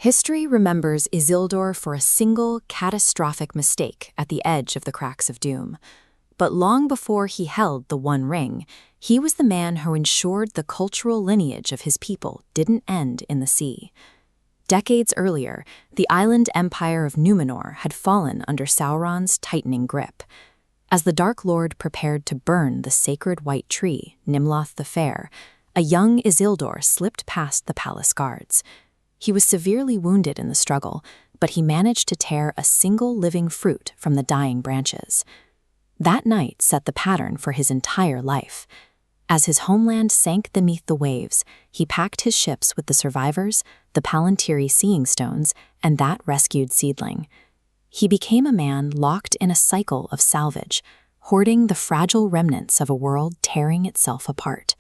History remembers Isildur for a single catastrophic mistake at the edge of the cracks of doom. But long before he held the One Ring, he was the man who ensured the cultural lineage of his people didn't end in the sea. Decades earlier, the island empire of Numenor had fallen under Sauron's tightening grip. As the Dark Lord prepared to burn the sacred white tree, Nimloth the Fair, a young Isildur slipped past the palace guards. He was severely wounded in the struggle, but he managed to tear a single living fruit from the dying branches. That night set the pattern for his entire life. As his homeland sank beneath the waves, he packed his ships with the survivors, the Palantiri seeing stones, and that rescued seedling. He became a man locked in a cycle of salvage, hoarding the fragile remnants of a world tearing itself apart.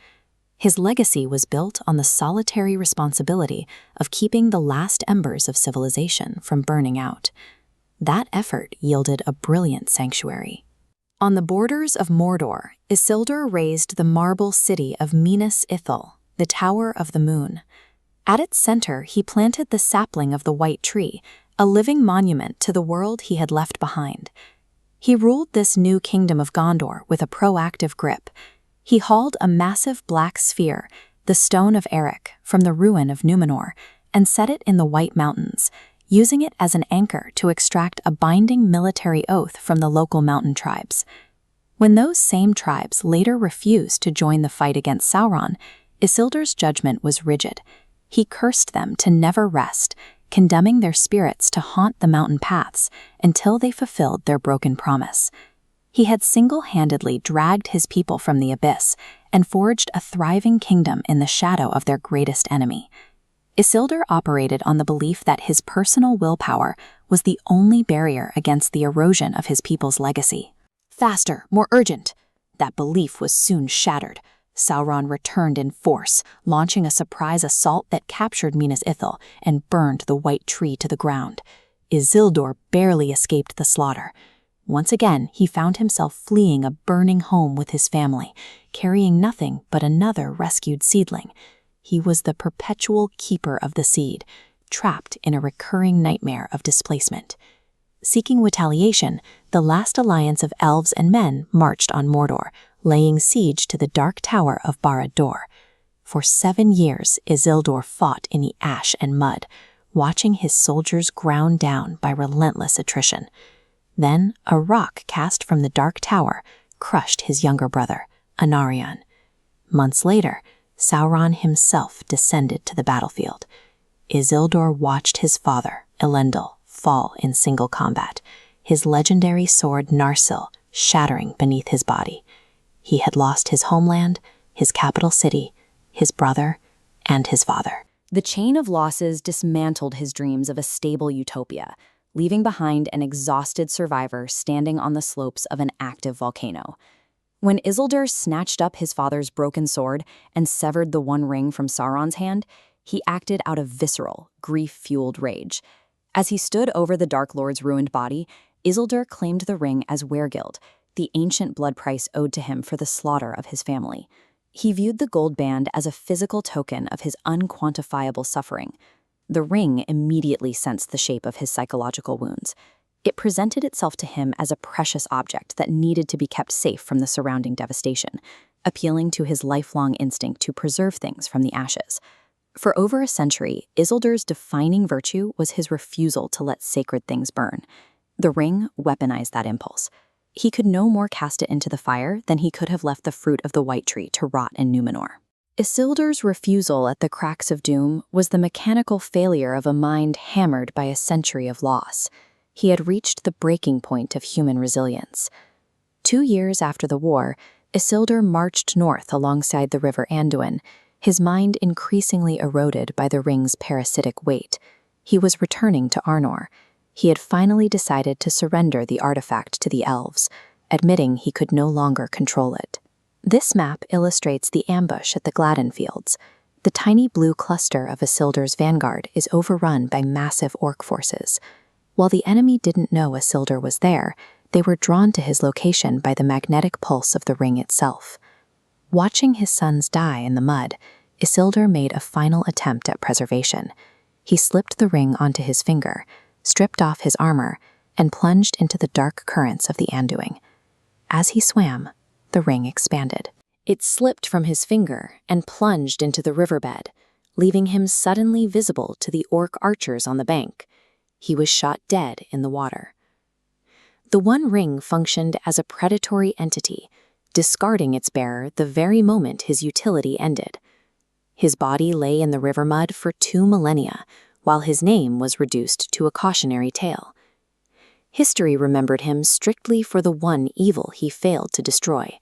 His legacy was built on the solitary responsibility of keeping the last embers of civilization from burning out. That effort yielded a brilliant sanctuary. On the borders of Mordor, Isildur raised the marble city of Minas Ithil, the Tower of the Moon. At its center, he planted the sapling of the White Tree, a living monument to the world he had left behind. He ruled this new kingdom of Gondor with a proactive grip. He hauled a massive black sphere, the Stone of Eric, from the ruin of Numenor, and set it in the White Mountains, using it as an anchor to extract a binding military oath from the local mountain tribes. When those same tribes later refused to join the fight against Sauron, Isildur's judgment was rigid. He cursed them to never rest, condemning their spirits to haunt the mountain paths until they fulfilled their broken promise. He had single-handedly dragged his people from the abyss and forged a thriving kingdom in the shadow of their greatest enemy. Isildur operated on the belief that his personal willpower was the only barrier against the erosion of his people's legacy. Faster, more urgent! That belief was soon shattered. Sauron returned in force, launching a surprise assault that captured Minas Ithil and burned the White Tree to the ground. Isildur barely escaped the slaughter. Once again, he found himself fleeing a burning home with his family, carrying nothing but another rescued seedling. He was the perpetual keeper of the seed, trapped in a recurring nightmare of displacement. Seeking retaliation, the last alliance of elves and men marched on Mordor, laying siege to the dark tower of Barad-dûr. For 7 years, Isildur fought in the ash and mud, watching his soldiers ground down by relentless attrition. Then, a rock cast from the dark tower crushed his younger brother, Anarion. Months later, Sauron himself descended to the battlefield. Isildur watched his father, Elendil, fall in single combat, his legendary sword Narsil shattering beneath his body. He had lost his homeland, his capital city, his brother, and his father. The chain of losses dismantled his dreams of a stable utopia, leaving behind an exhausted survivor standing on the slopes of an active volcano. When Isildur snatched up his father's broken sword and severed the One Ring from Sauron's hand, he acted out of visceral, grief-fueled rage. As he stood over the Dark Lord's ruined body, Isildur claimed the ring as weregild, the ancient blood price owed to him for the slaughter of his family. He viewed the gold band as a physical token of his unquantifiable suffering. The ring immediately sensed the shape of his psychological wounds. It presented itself to him as a precious object that needed to be kept safe from the surrounding devastation, appealing to his lifelong instinct to preserve things from the ashes. For over a century, Isildur's defining virtue was his refusal to let sacred things burn. The ring weaponized that impulse. He could no more cast it into the fire than he could have left the fruit of the White Tree to rot in Numenor. Isildur's refusal at the cracks of doom was the mechanical failure of a mind hammered by a century of loss. He had reached the breaking point of human resilience. 2 years after the war, Isildur marched north alongside the river Anduin, his mind increasingly eroded by the ring's parasitic weight. He was returning to Arnor. He had finally decided to surrender the artifact to the elves, admitting he could no longer control it. This map illustrates the ambush at the Gladden Fields. The tiny blue cluster of Isildur's vanguard is overrun by massive orc forces. While the enemy didn't know Isildur was there, they were drawn to his location by the magnetic pulse of the ring itself. Watching his sons die in the mud, Isildur made a final attempt at preservation. He slipped the ring onto his finger, stripped off his armor, and plunged into the dark currents of the Anduin. As he swam, the ring expanded. It slipped from his finger and plunged into the riverbed, leaving him suddenly visible to the orc archers on the bank. He was shot dead in the water. The One Ring functioned as a predatory entity, discarding its bearer the very moment his utility ended. His body lay in the river mud for 2 millennia, while his name was reduced to a cautionary tale. History remembered him strictly for the one evil he failed to destroy.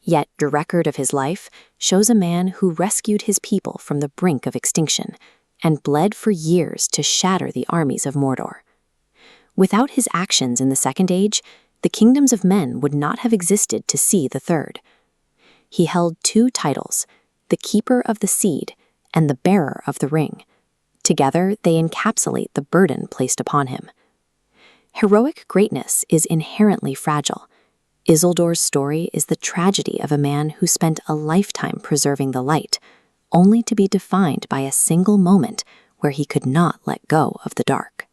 Yet the record of his life shows a man who rescued his people from the brink of extinction and bled for years to shatter the armies of Mordor. Without his actions in the Second Age, the kingdoms of men would not have existed to see the Third. He held 2 titles, the Keeper of the Seed and the Bearer of the Ring. Together, they encapsulate the burden placed upon him. Heroic greatness is inherently fragile. Isildur's story is the tragedy of a man who spent a lifetime preserving the light, only to be defined by a single moment where he could not let go of the dark.